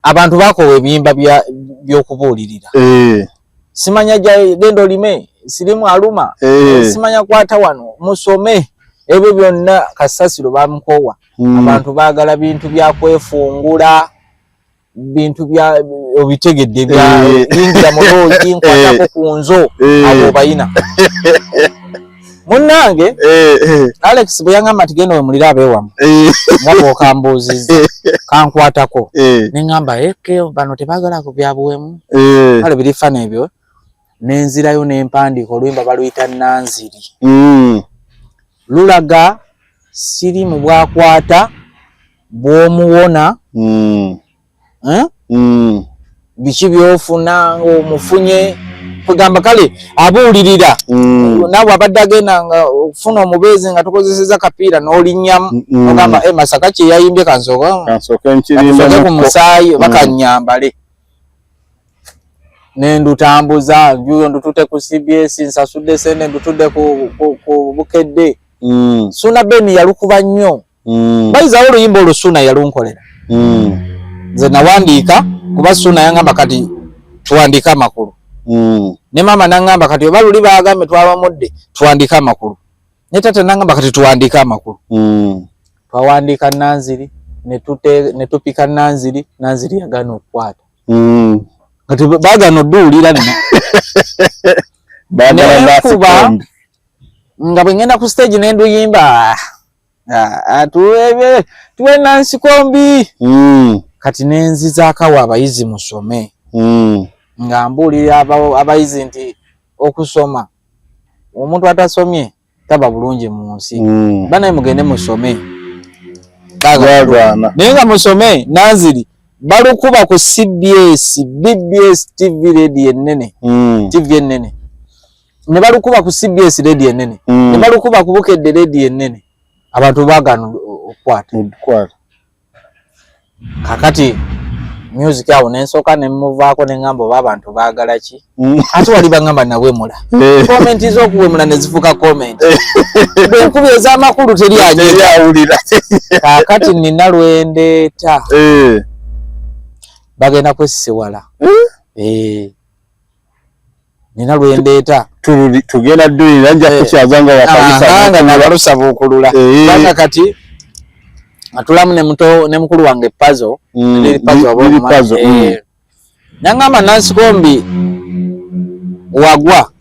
abantu bakowe ebiyimba by'okubuulirira simanya gendo lime sirimu aluma simanya kwata wano musome ebyo byonna kasasiro bamukowa abantu baagala bintu bya kwefungula bintu bya obitegedde bya bingira muloji nkwatako kunzo abo bayina munnange Alex buyangamba tigendo we mulira abewamu ngabo kambuziza kankwatako ningamba ekeo bano tebagala ku byabuwemu kale birifana ebyo nenzirayo n'empandiko olwimba baluyita Nanziri lulaga siri mu bwakwata bw'omuwona biki byofuna omufunye kugamba kale abuulirira nawe abadde agenda nga okufuna omubeezi nga tukozeseza kapiira n'olinnyamu ogamba Masaka kye yayimbye kansooke ku musaayi bakanyambale nendutambuza njuyo ndutute ku CBS nsasudde sente ndutudde ku bukedde Suna Beni yalukuba nnyo bayizawo oluyimba olwo Suna yalunkolera nze nawandiika kuba Suna yangamba kati tuwandiika amakulu ne mama nangamba kati oba luli baagambe twabamudde tuwandiika amakulu ne tata nangamba kati tuwandiika amakulu twawandiika Nanziri ne tupika Nanziri yagaana okukwata kati baagano duulira nina kuba nga bwe ngenda ku stage nenduyimba tuwe Nancy Kombi kati nenzizaakawo abayizi musome nga mbuulira abayizi nti okusoma omuntu atasomye taba bulungi mu nsi banaye mugende musome naye nga musome Nanziri balukuba ku CBS BBS TV radio ennene TV ennene ne balukuba ku CBS radio ennene ne balukuba ku bukedde radio ennene abantu baagana okukwata kakati music awo nensooka nemuvaako nengamba oba abantu baagala ki ate wali bangamba nawemula komenti z'okuwemula ne zifuuka komenti bwenkubi ez'amakulu teri anyawulira kakati nina lwendeeta bagenda kwesisiwala nina lwendeeta tugenda ddulira nja kukyazanga wakabisanga nabalusa bukulula banga kati atulamu ne mukulu wange Pazo nangamba Nancy Kombi wagwa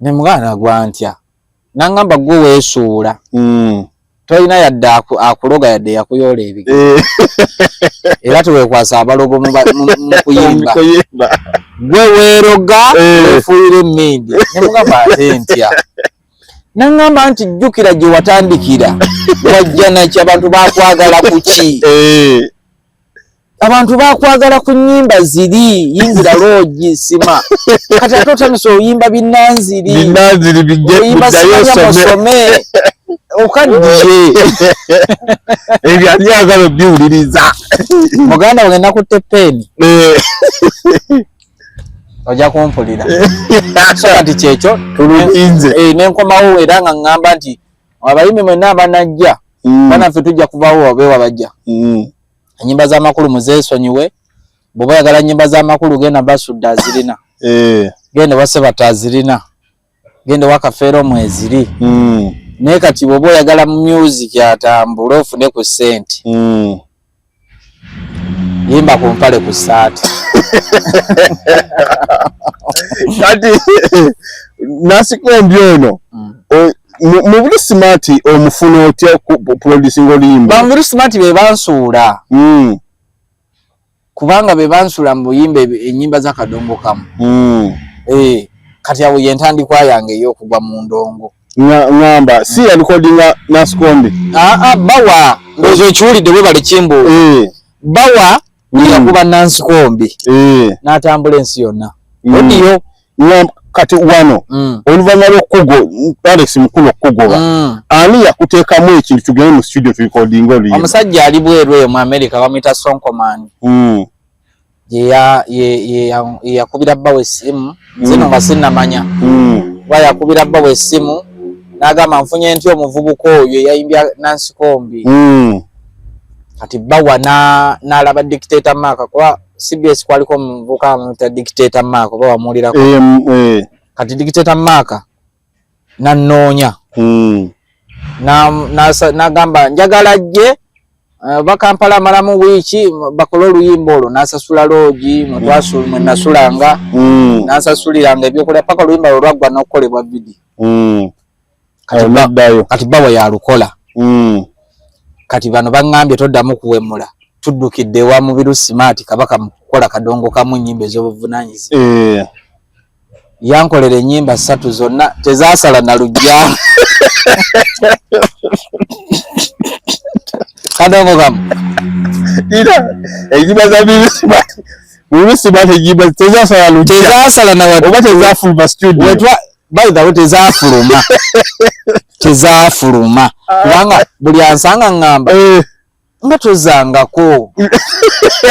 ne mugana agwa ntya nangamba gwe weesuula toyina yadde akuloga yadde yakuyoola ebigere era teweekwasa abalogo mu kuyimba gwe weeroga weefuuyira emmindi ne mugamba ate ntya nangamba nti jjukira gye watandikira wajja naki abantu bakwagala kuki abantu bakwagala ku nnyimba ziri yingira loogi sima kati ate otandise oyimba binanziri oyimba simanya musome okaddiye ebyo abyagala biwuliriza muganda wange nakutte peeni ojja kumpulira so kati kyekyo tululinze nenkomawo era nga ngamba nti abayimbi mwenna abanajja banaffe tujja kubawo wabeewa bajja ennyimba z'amakulu muzeesonyiwe bw'oba oyagala nnyimba z'amakulu genda basudde azirina genda wasebata azirina genda wakafeero mweziri naye kati bw'oba oyagala mu music atambule ofune ku ssente yimba ku mpale ku ssaati kati Nancy Kombi ono mu buli smart omufuna otya producing oluyimba bamuli smart be bansuula kubanga be bansuula mu buyimba ennyimba z'akadongo kamu kati awo yentandikwa yange ey'okugwa mu ndongo ngamba si ya recordinga Nancy Kombi bawa ndozo ekiwulidde bwe bali kimbo bawa yakuba Nancy Kombi n'atambula ensi yonna odiyo kati wano oluvannyuma lw'okugo Alex mukulu okugoba ani yakuteekamu ekintu tugende mu studio tu recording oluyimba omusajja ali bweru eyo mu America bamuyita Sonkoman yakubira bbawe essimu zino nga sinnamanya yakubira bbawe essimu n'agamba nfunye nti omuvubuka oyo yayimbya Nancy Kombi kati bawa na laba dictator Maka kwa CBS kwaliko mvuka amuta dictator Maka bawa mulira ko kati dictator Maka na nonya na gamba njagala je bakampala malamu wichi bakola oluyimba olwo nasasula logi mutwasu nasulanga nasasuliranga ebyokulya paka oluyimba olwagwa n'okukolebwa video kati bawa yalukola kati bano bangambye toddamu kuwemula tuddukidde wa mu biru smart kabaka mukola kadongo kamu nyimbe z'obuvunanyizi yankolera ennyimba 3 zonna tezasala na lujja kadongo kamu ira ejiba za biru smart ejiba tezasala lujja tezasala na watu obate zafuluma studio by the way tezafuluma kubanga buli ansanga ngamba nga tozangako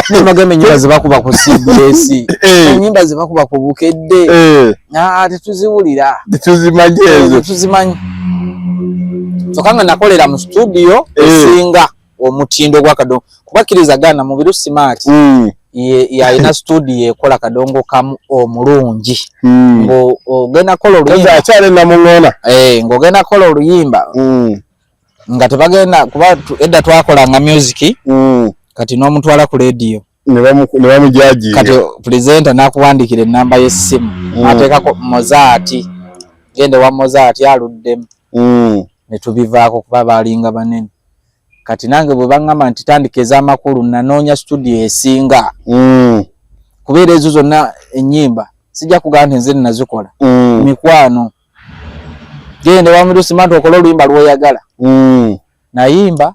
nimagame nyimba zibakuba ku CBS nyimba zibakuba ku Bukedde tetuziwulira tetuzimanyi sokanga nakolera mu studio esinga omutindo gwa kadongo kubakiriza gana mu biru smart ya ina studio ekola kadongo kamu omulungi ngo ogena kola oluyimba akyale na mungona ngogena kola oluyimba nga tebagenda kuba edda twakolanga music kati n'omutwala ku radio ne bamujaji kati presenter nakuwandikira enamba y'essimu ateekako Mozart gende wa Mozart aluddemu ne tubivaako kuba balinga banene kati nange bwe bangamba nti tandikeza amakulu nanoonya studio esinga kubeera ezo zonna ennyimba sijja kugamba nti nze nazikola mikwano gende wa Mirusi Manto okola oluyimba lw'oyagala nayimba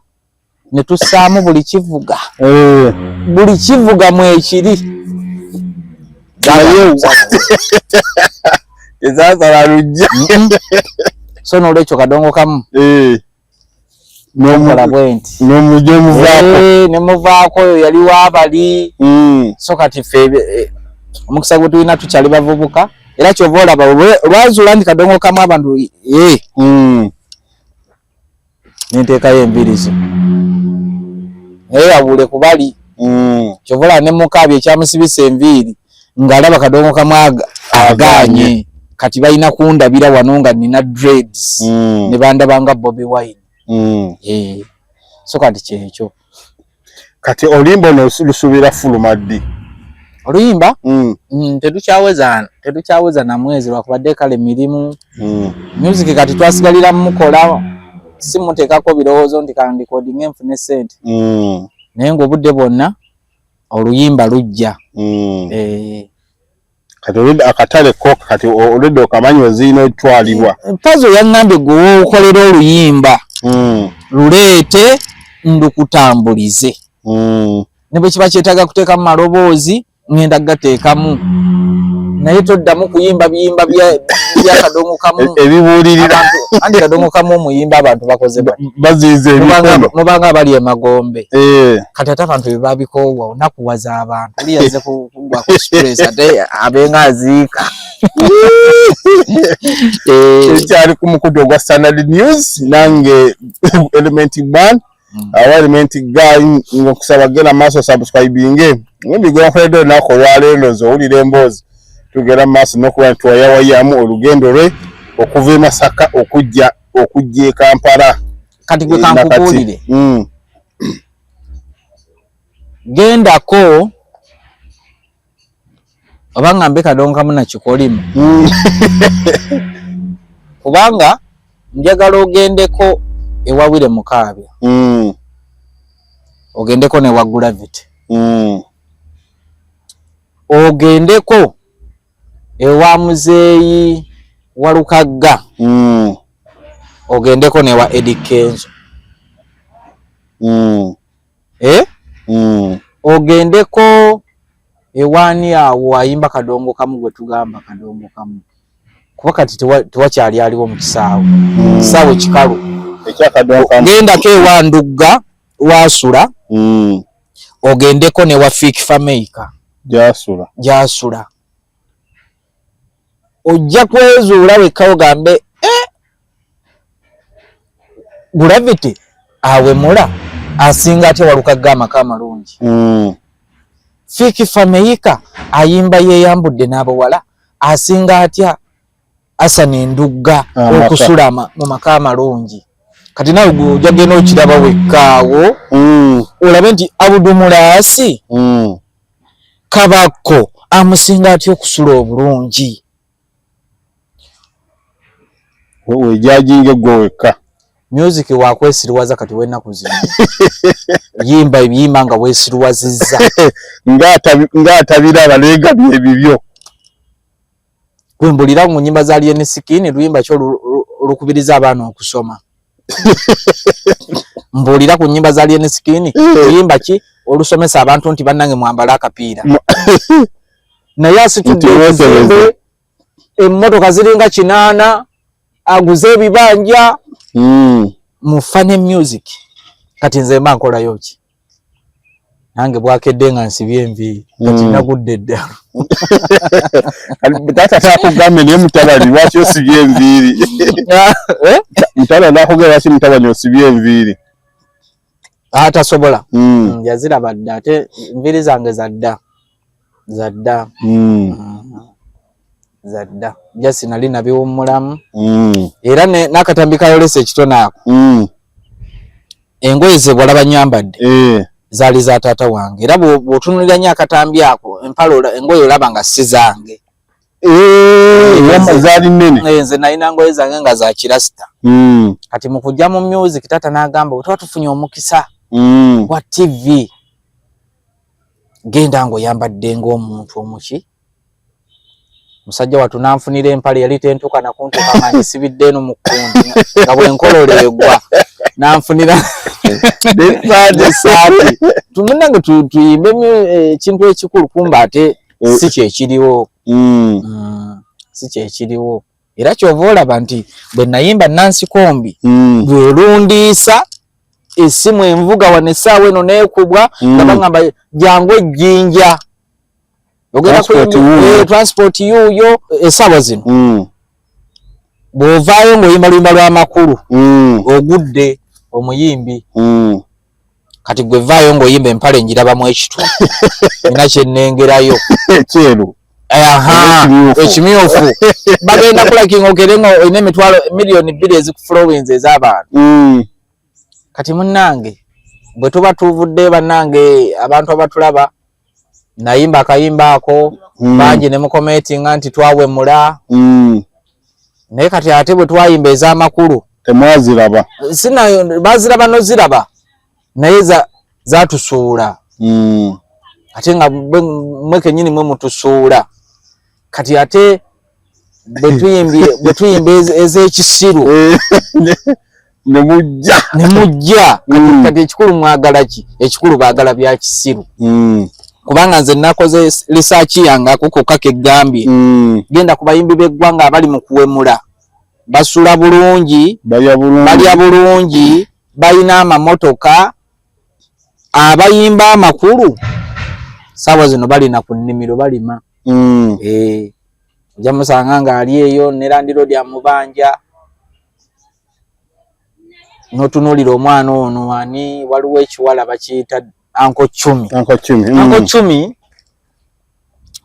ne tussaamu buli kivuga mwekiri ezasala lujja so n'olwekyo kadongo kamu nomukola bwenti nemuvaako oyo yali waabali so kati ffe omukisa gwe tulina tukyali bavubuka era kyova olaba lwazuula nti kadongo kamu abantu nenteekayo embirizo naye yawule kubali kyova olaba ne mukaabye ekyamusibisa enviiri ng'alaba kadongo kamu aganye kati balina kundabira wano nga nina dreads ne bandabanga Bobi Wine so kati kyekyo kati oluyimba ono lusubira fuluma ddi oluyimba tetukyaweza na mwezi lwakubadde kale mirimu music kati twasigalira mukola simuteekako birowoozo nti kandikodinga enfune sente naye ng'obudde bwonna oluyimba lujja kati akatale ko kati oludde okamanyi oziina otwalibwa mpazo yaŋŋambye gwe wookolera oluyimba luleete ndukutambulize ne bwe kiba kyetaaga kuteekamu maloboozi ngenda gateekamu naye toddamu kuyimba biyimba bya kadongo kamu ebibuulirira anti kadongo kamu omuyimba abantu bakoze baziiza emikono mubanga abali emagombe kati ate abantu bye babikoowa onakuwaza abantu oli yazze kugwa ku stress ate abenga aziika ekyali ku mukutu ogwa Standard News nange Element Band awa Element Guy ngokusaba genda maaso subscribinge ng'embigwa nkoledde olunaku olwaleero owulira emboozi tugera maaso n'okuba twayawayamu olugendo lwe okuva e Masaka okujja e Kampala kati gwe kankubuulire gendako oba ngambe kadongo kamu nakikolimu kubanga njagala ogendeko ewawire Mukaabya ogendeko ne wa Gravity ogendeko ewa Muzeeyi wa Lukagga ogendeko ne wa Eddie Kenzo ogendeko ewaani awo ayimba kadongo kamu gwe tugamba kadongo kamu kuba kati tewakyali aliwo mu kisaawe kisaawe kikalu gendako ewa Ndugga wasula ogendeko ne wa Fik Fameka jasula ojja kwezuula wekka ogambe Gravity awemula asinga ate Walukaga amaka malungi. Fiki Fameyika ayimba yeyambudde n'abawala asinga atya Hassan Ndugga okusula mu maka malungi. Kati nawe ojagenda okiraba wekkaawo olabe nti Abudumulasi Kabako amusinga atya okusula obulungi. Wewe jajinge gwe wekka. Music wakwesiriwaza kati wennaku zino. Yimba nga weesiriwazizza. Ng'atabira abalega bibyo. Gwembulira mu nnyimba za Alien Skin luyimba kyo olukubiriza abaana okusoma. Mbulira ku nnyimba za Alien Skin luyimba ki olusomesa abantu nti bannange mwambala akapiira. Naye asitudde emmotoka ziringa 8 aguze ebibanja mu Fane Music. Kati nze mba nkolayo ki? Nange bwakedde nga nsibye enviiri kati nagudde ddala. Tata takugambe niye mutabani lwaki osibye enviiri. Mutala nakugamba lwaki mutabani osibye enviiri. Atasobola. Yaziraba dda ate enviiri zange zadda. Zadda. Jasi nali nabiwummulamu. Era n'akatambi kayolesa ekitone ako. Engoye ze bw'olaba nyambadde. Zaali za taata wange. Era bw'otunuulira nnyo akatambi ako empalo engoye olaba nga si zange. Zaali nnene. Nze nalina ngoye zange nga za kirasita. Kati mu kujja mu music taata n'agamba tuba tufunye omukisa wa TV. Genda ng'oyambadde ng'omuntu omuki. Musajja watu nanfunira empale yali tentuka na kuntuka manyi sibidde eno mu kundi nga bwenkololeegwa nanfunira de saati tumunange tuyimbe ekintu ekikulu kumba ate si kyekiriwo. Si kyekiriwo. Era kyova olaba nti bwe nayimba Nancy Kombi lwelundiisa essimu envuga wano essaawa eno neekubwa nga bagamba jangu ejjinja. Transport yuyo essaawa zino bw'ovaayo ng'oyimba luyimba lw'amakulu ogudde omuyimbi. Kati gwe vaayo ng'oyimba empale njirabamu ekitu nina kyennengerayo ekyeru ekimyufu bagenda kulakinga okerenga olina emitwalo miliyoni 2 ezikuflowings ez'abantu. Kati munnange bwe tuba tuvudde bannange abantu abatulaba nayimba akayimba ako bangi ne mukometinga nti twawemula. Naye kati ate bwe twayimba ez'amakulu temwaziraba. Sina baziraba noziraba naye zatusuula. Ate nga mwe kenyini mwe mutusuula. Kati ate bwe tuyimba ez'ekisiru nemujja kati ekikulu mwagala ki? Ekikulu baagala bya kisiru. Kubanga nze nakoze research yange akokka kegambye genda ku bayimbi b'eggwanga abali mu kuwemula basula bulungi balya bulungi balina amamotoka abayimba amakulu saawa zino balina ku nnimiro balima. Ojja musanga nga ali eyo ne Land Road amubanja n'otunuulira omwana ono ani waliwo ekiwala bakiyita Anko Chumi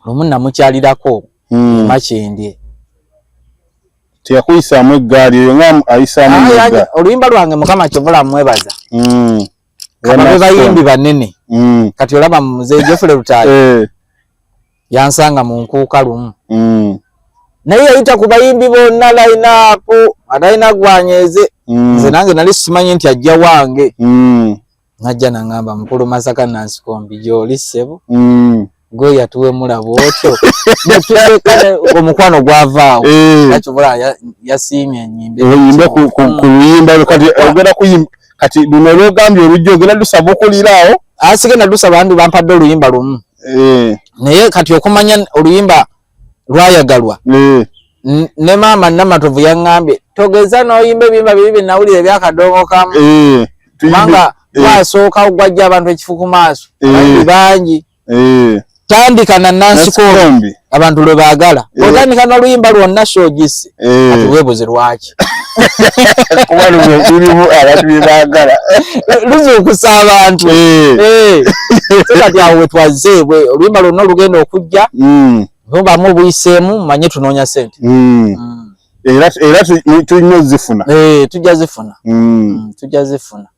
lumu namukyalirako Makyendye teyakuyisaamu eggaali eyo nga ayisaamu eggaali. Oluyimba lwange Mukama kyovula mwebaza kaba bayimbi banene. Kati olaba muzeeyi Geoffrey Lutaaya yansanga mu nkuuka lumu naye yayita ku bayimbi bonna line-up atalina gwanyeeze. Nze nange nali simanyi nti ajja wange. Najja nangamba mukulu Masaka Nancy Kombi gy'oli ssebo gwe yatuwemula bwotyo netulekane omukwano gwavaawo. Nakyobola yasiimye ennyimba oyimbe ku luyimba kati ogenda kuyimba kati luno lwogambye olujja ogenda lusaba okuliraawo. Asigenda lusaba andi bampadde oluyimba lumu naye kati okumanya oluyimba lwayagalwa ne maama Namatovu yaŋŋambye togeza n'oyimba ebiyimba biri bye nawulira ebyakadongo kamu kubanga wasooka gwajja abantu ekifu ku maaso abandi bangi. Tandika na Nancy Kombi abantu lwe baagala otandika n'oluyimba lwonna shoogise kati weebuze lwaki kuba lulimu abantu bebagala luzukusa abantu kati awo wetwazze oluyimba lwonna olugenda okujja mubamu buyiseemu manye tunoonya sente era tulina ozifuna tujja zifuna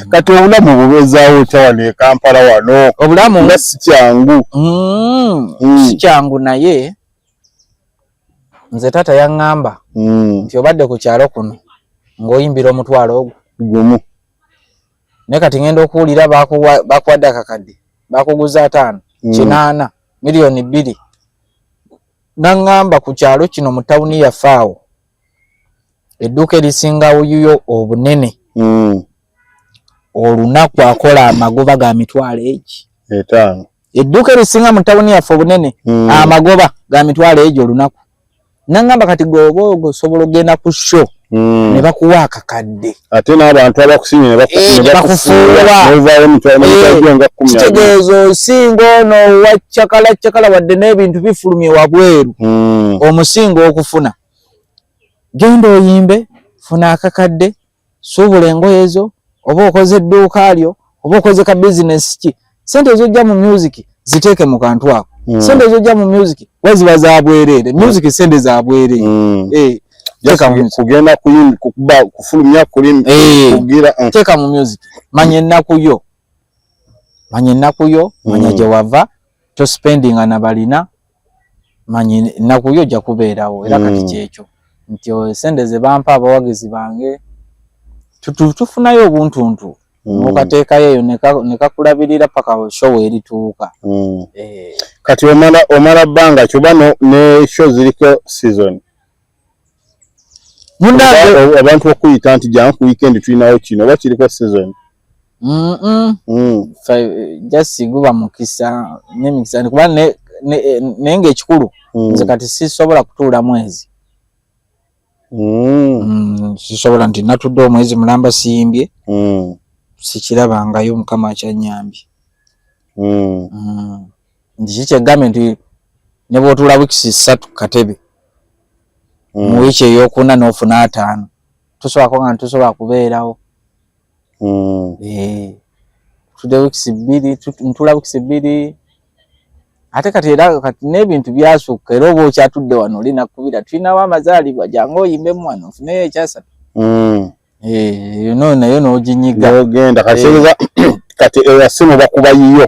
kati obulamu bubezaawo kyawano e Kampala wano obulamu nga si kyangu naye nze taata yaŋŋamba nti obadde ku kyalo kuno ng'oyimbira omutwalo ogwo gumu naye kati ngenda okuwulira bakuwadde akakadde bakuguza 5 8 miliyoni 2 naŋŋamba ku kyalo kino mu tawuni yaffe awo edduuka erisingawo yuyo obunene olunaku akola amagoba ga mitwalo 5 edduuka erisinga mu tawuni yaffe obunene amagoba ga mitwalo 5 olunaku naŋŋamba kati gwoba osobola okugenda ku show ne bakuwa akakadde ate n'abantu abakusinye ne bakufuuwa kitegeeza osinga ono waccakala wadde n'ebintu bifulumye wabweru omusinga okufuna genda oyimbe funa akakadde suubula engoye zo oba okoze edduuka lyo oba okoze ka bizinesi ki sente ezojja mu music ziteeke mu kantu ako sente ezojja mu music waziba za bwereere music sente za bwereere kugenda kuyimba kufulumya kugira teeka mu music manya ennaku yo manya gye wava tospendinga na balina manya ennaku yo ojja kubeerawo era kati kyekyo nti sente ze bampa abawagizi bange tufunayo obuntuntu okateekayo eyo ne kakulabirira paka show erituuka kati omala bbanga kyoba ne show ziriko season abantu okuyita nti jangu ku weekend tulinawo kino oba kiriko season just guba mukisa n'emikisa kuba naye ng'ekikulu nze kati sisobola kutuula mwezi sisobola nti natudde omwezi mulamba siyimbye sikirabangayo mukama akyanyambye nti kikyegambe nti ne bw'otuula wiikisi 3 katebe mu wiiki ey'okuna n'ofuna 5 tosobako nga ntosobola kubeerawo tudde wiikisi 2 ntuula wiikisi 2 ate kati era kati n'ebintu byasukka era oba okyatudde wano oli nakubira tulinawo amazaalibwa jangu oyimbemu wano ofuneyo ekyasatu yono nayo n'oginyiga ogenda kati eyasimu bakuba yiyo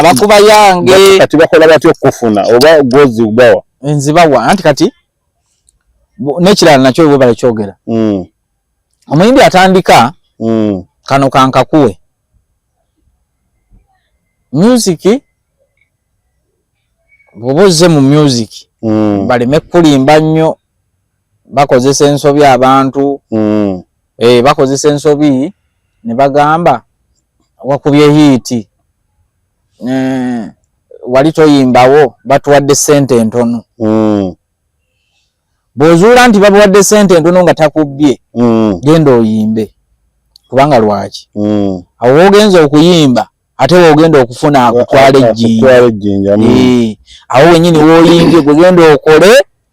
bakuba yange kati bakola batya okufuna oba gozi ugawa nzibawa anti kati n'ekirala nakyo bwe balekyogera omuyimbi atandika kano kankakuwe music bw'oba ozze mu music baleme kulimba nnyo bakozesa ensobi abantu bakozesa ensobi ne bagamba wakubye hiiti wali toyimbawo batuwadde sente entono bw'ozuula nti babuwadde sente entono nga takubbye genda oyimbe kubanga lwaki awo wogenza okuyimba ate wogenda okufuna akutwala ejjinja awo wenyini woyimbye gwegenda okole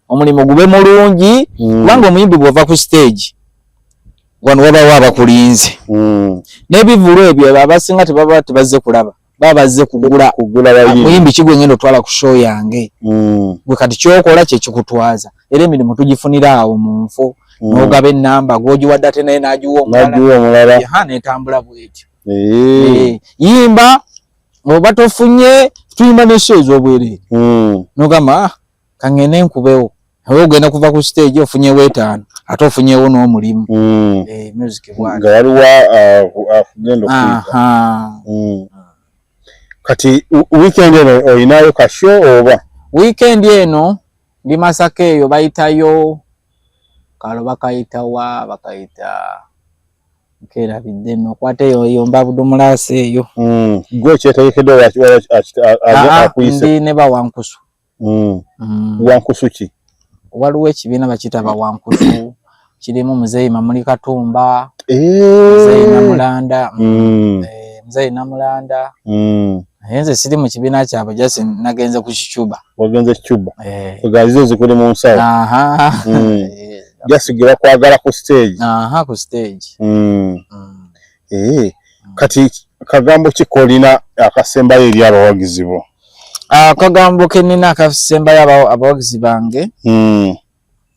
omulimu gube mulungi kubanga omuyimbi bw'ova ku stage wano wabawo abakulinze n'ebivulu ebyo abasinga tebaba tebazze kulaba baba bazze kugula muyimbi kigwe ngendo otwala ku show yange gwe kati kyokola kye kikutwaza era emirimu tugifunira awo mu nfo n'ogaba ennamba gwogiwadde ate naye n'agiwa omulala netambula bwetyo yimba oba tofunye tuyimba ne show ez'obwereere n'ogamba kangende nkubewo awe ogenda kuva ku stage ofunyewo 5 ate ofunyewo n'omulimu music nga waliwo akugenda okuyita kati weekend eno olinayo ka show oba weekend eno ndi Masaka eyo bayitayo kalo bakayitawa bakayita nkerabidde no kwate eyo mbabudumulasi eyo gwe kyetegekedde akuyise ndi ne bawankusu wankusu ki waliwo ekibiina bakiyita bawankusu kirimu Muzeeyi Mamuli Katumba Muzeeyi Namulanda Muzeeyi Namulanda Yenze siri mu kibina kyabwe just nagenze ku Cuba. Wagenze Cuba. Ogazizo zikuli mu nsawo. Just gira kwagala ku stage. Ku stage. Kati kagambo kikolina akasembayo eri abawagizi bo. Akagambo kenina akasembayo abawagizi bange.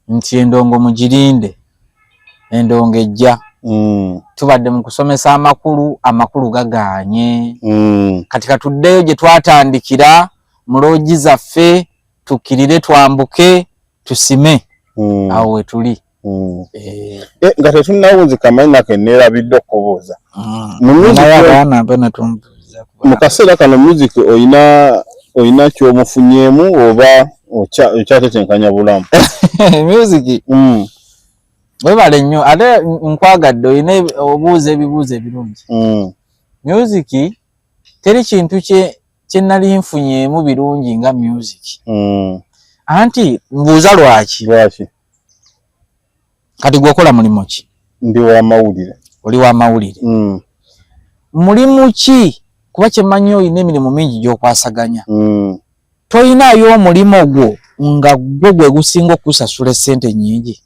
Nti endongo mugirinde. Endongo ejja. Tubadde mu kusomesa amakulu gaganye. Kati katuddeyo gye twatandikira mu loogi zaffe tukirire twambuke tusime. Awo we tuli. Nga tetunnawunzi kamanyi nako neerabidde okubuuza. Mu kaseera kano music oyina kyomufunyeemu oba okyatetenkanya bulamu? Music webale nnyo ate nkwagadde oyina obuuza ebibuuzo ebirungi. Music teri kintu kye nali nfunyeemu birungi nga music. Anti mbuuza lwaki? Kati gwokola mulimu ki? Ndi wa mawulire. Oli wa mawulire. Mulimu ki? Kuba kyemanyi oyina emirimu mingi gy'okwasaganya. Toyinaayo omulimu gwo nga gwe gusinga okusasula ssente nnyingi.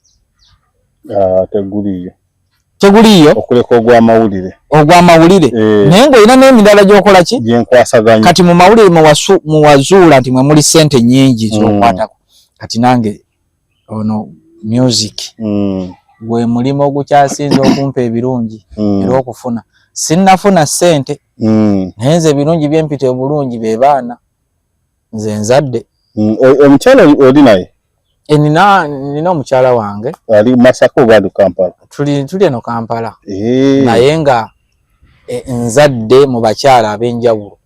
Teguliyo. Okuleka ogw'amawulire. Naye ng'olina n'emirala gy'okola ki? Gyenkwasaganya. Kati mu mawulire muwazuula nti mwe muli ssente nnyingi z'okwatako. Kati nange ono music gwe mulimo ogukyasinza okumpa ebirungi era okufuna. Sinnafuna ssente naye nze ebirungi byempita obulungi be baana nze nzadde. Omukyala oli naye? Nina omukyala wange. Ali Masaka oba ali Kampala? Tuli eno Kampala. Naye nga nzadde mu bakyala ab'enjawulo.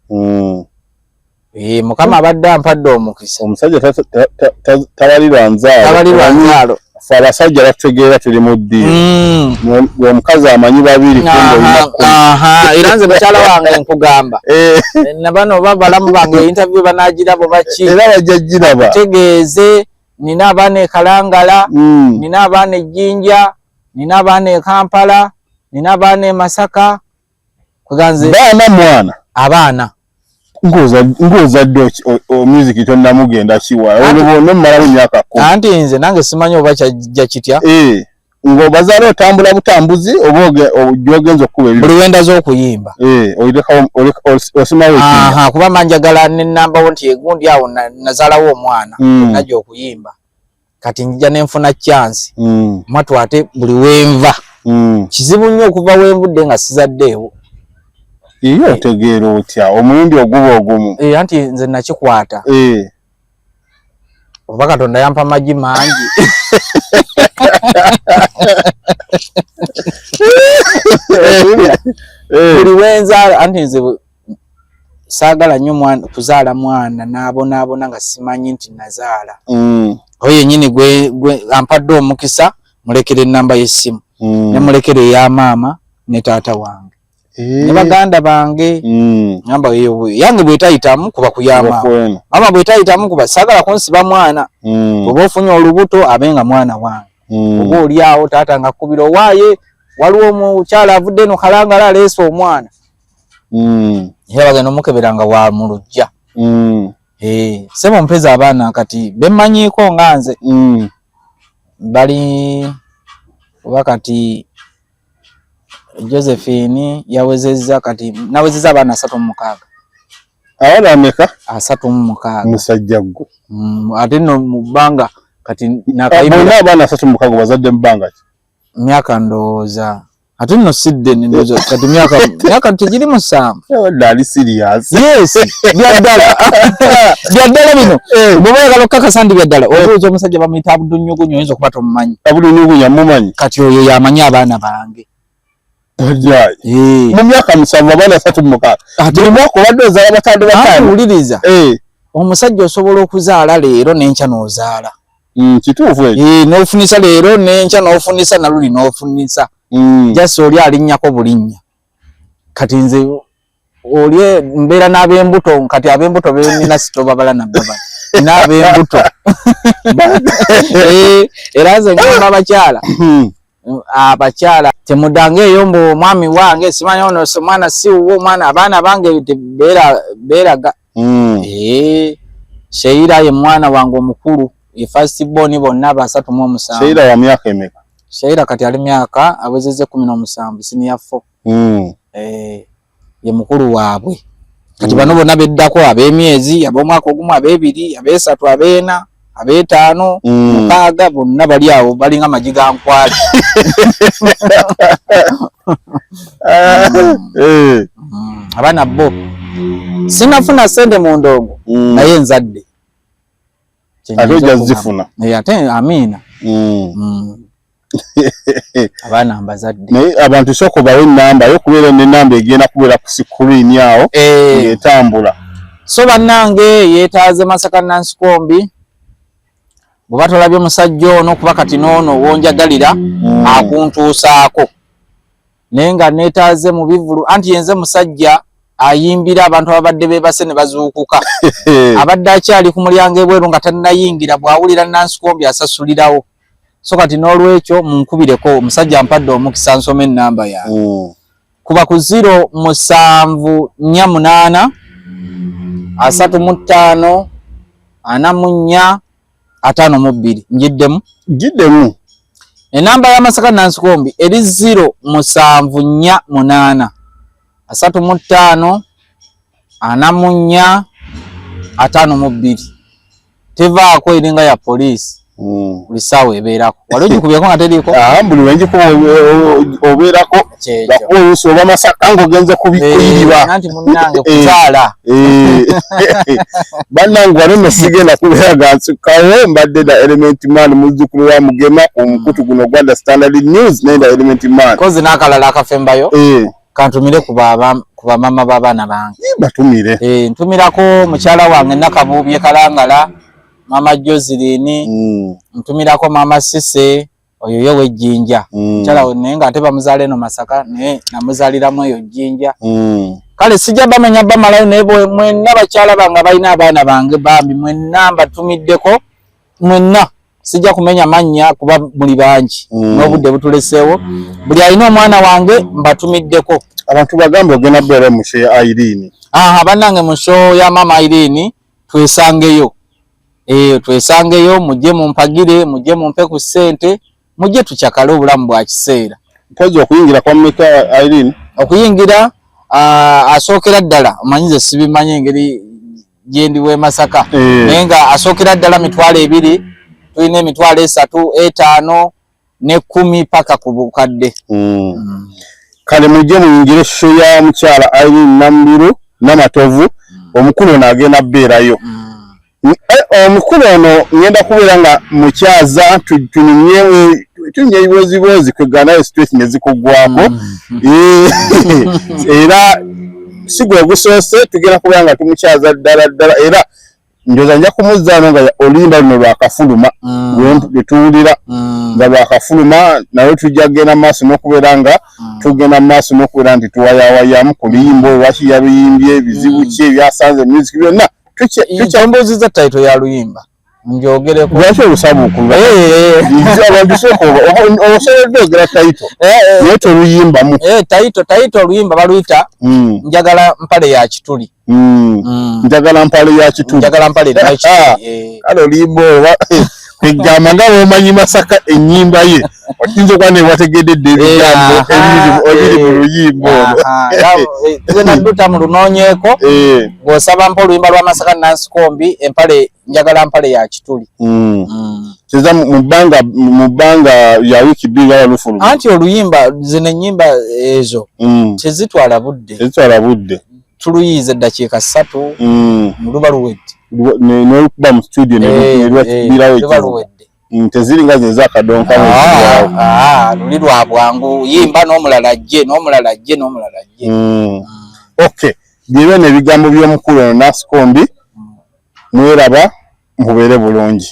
Mukama abadde ampadde omukisa. Omusajja tabalirwa nzaalo. Ffe abasajja batutegeera tuli mu ddiiro. Omukazi amanyi babiri era nze mukyala wange nkugamba. Nabano balamu bange interview banagirabo baki. Era bajja giraba. Tegeeze nina abaana e Kalangala, nina abaana e Jjinja, nina abaana e Kampala, nina abaana e Masaka. Kuganze baana mwana abaana ngozadde music tonnamugenda kiwa olwo mmala emyaka 10. Anti nze nange simanyi oba kyajja kitya. Ng'obazaala otambula butambuzi oba gyogenza okuba buli wenda z'okuyimba. Osimawo kuba manjagala n'ennambawo nti egundi awo nazaalawo omwana najja okuyimba. Kati njija nenfuna chance. Mwatu ate buli wenva. Kizibu nnyo okuva wenvudde nga sizaddeewo. Iyo otegeera otya omulundi oguba ogumu. Anti nze nakikwata. Oba Katonda yampa amagi mangi. Buli wenzaala anti nze saagala nnyo kuzaala mwana n'abonaabona nga simanyi nti nazaala. Oyo yennyini gwe ampadde omukisa mulekere ennamba y'essimu ne mulekere eya maama ne taata wange. Ne baganda bange ngamba yange bwetayitamu kuba kuyama. Mama bwetayitamu kuba saagala kunsiba mwana. Oba ofunye olubuto abenga mwana wange. Oba oli awo taata nga kkubira owaaye waliwo omukyala avudde eno Kalangala aleese omwana. Era bagenda omukeberanga wa mu luggya. Sebo mpeza abaana kati bemmanyiiko nga nze. Bali oba kati Josephine yawezezza kati nawezezza abaana 36. Abaana ameka? 36. Musajja gwe. Ate no mubanga kati nakayimba abaana 36 bazadde mbanga ki? Myaka ndowooza. Ate no sidde ndowooza kati myaka tegiri musanvu. Dali serious. Yes. Byaddala. Byaddala bino. Bwoba kalokaka ndi byaddala. Obuuza omusajja bamuyita Abudunnyugunyu oyinza okuba tomumanyi. Abudunnyugunyu amumanyi. Kati oyo yamanyi abaana bange. Mu myaka 7 abaana 36. Buli mwaka obadde ozaala batandde bataano. Wuliriza. Omusajja osobola okuzaala leero n'enkya n'ozaala. Kituufu ekyo. N'ofunisa leero n'enkya n'ofunisa naluli n'ofunisa. Jasi oli alinnyako bulinnya. Kati nze oli mbeera n'ab'embuto kati ab'embuto beenina sitobabala nabbaba. N'ab'embuto. Era nze ngamba abakyala. abakyala temudange yombo mwami wange simanyi ono mwana si uwo mwana abaana bange beraga Sheila ye mwana wange omukulu ye first born bonna basatu mu omusanvu. Sheila wa myaka emeka? Sheila kati ali myaka abwezeze 17 senior 4. Ye mukulu waabwe kati bano bonna beddako ab'emyezi ab'omwaka ogumu ab'ebiri ab'esatu ab'ena ab'etaano mukaaga bonna bali awo balinga majiga nkwali. Abana bo sinafuna sente mu ndongo naye nzadde ajoja zifuna ate amina. Abana ambazadde naye abantu soko bawe namba yo kubeera ne namba egenda kubeera ku screen yawo etambula. So bannange yeetaaze Masaka Nansikombi bwe tolabye musajja ono kuba kati noono wonjagalira akuntuusaako naye nga neetaaze mu bivulu anti yenze musajja ayimbira abantu abadde beebase ne bazuukuka. Abadde akyali ku mulyango ebweru nga tannayingira bw'awulira Nansikombi asasulirawo. So kati n'olwekyo munkubireko omusajja ampadde omukisa nsome ennamba yawe. Kuba ku 0748 35 44 52 njiddemu. Enamba ya Masaka Nansikombi eri 0748 35 44 52 tevaako eringa ya polisi. Lisawe ebeerako wali ogikubyeko nga teriiko buli wenjikuba obeerako bakuuso oba Masaka ng'ogenze kubikuyiriba nanti munnange kuzaala bannange wali nno sigenda kubeera ga nsukkawo mbadde da Element Man muzzukulu wa Mugema omukutu guno gwa Standard News naye da Element Man kozi n'akalala akafembayo kantumire ku bamama b'abaana bange batumire ntumirako mukyala wange Nakabuubye Kalangala Mama Joseline ntumirako Mama Sise oyo yo wejjinja mukyala we naye nga ate bamuzaala eno Masaka naye namuzaaliramu eyo jjinja. Kale sijja bamenya bamalayo naye mwenna bakyala bange balina abaana bange bambi mwenna mbatumiddeko mwenna sijja kumenya mannya kuba muli bangi n'obudde butuleseewo buli alina omwana wange mbatumiddeko. Abantu bagambe ogenda bbeera mu show ya Irene. Bannange mu show ya Mama Irene twesangeyo. Twesangeyo mujje mumpagire mujje mumpe ku ssente mujje tukyakale obulamu bwa kiseera. Mpozi okuyingira kwa mmeka Irene? Okuyingira asookera ddala omanyize sibimanyi engeri gye ndi w'e Masaka naye nga asookera ddala 2,000 tulina 3,000 5 ne 10 paka ku bukadde. Kale mujje muyingire show ya mukyala Irene Nambiru Namatovu omukulu ono agenda bbeerayo. Omukulu ono ngenda kubeera nga mukyaza tunye ibibozibozi kwegana stress ne zikugwako era sigwe gusoose tugenda kubeera nga tumukyaza ddala era njoza nja kumuzzaano nga olimba luno lwakafuluma lwetuwulira nga lwakafuluma naye tujja kugenda maaso n'okubeera nga tugenda maaso n'okubeera nti tuwayawayamu ku luyimba olwaki yaluyimbye ebizibu ki ebyasanze music byonna tukyambuuziza title ya luyimba njogereko lwaki olusabuukulu abantu soko osoboledde ogera title naye toluyimbamu title oluyimba baluyita njagala mpale ya kituli. Njagala mpale ya kituli kale oluyimba olwa egamba nga bwomanyi Masaka ennyimba ye oyinza okuba ne wategededde ebigambo ebiri mu luyimba olwo tugenda dduta mu lunoonyeeko bw'osaba mpa oluyimba lwa Masaka Nansikombi empale njagala mpale ya kituli. Kiza mu bbanga ya wiki bbiri wala lufulu anti oluyimba zino ennyimba ezo tezitwala budde tuluyize eddakiika 3 mu luba luwedde n'olukuba mu studio nelwakibirawo teziringa ze zakadonka luli lwa bwangu yimba n'omulala jje okay byebyo n'ebigambo by'omukulu ono Nansikombi mweraba mubeere bulungi.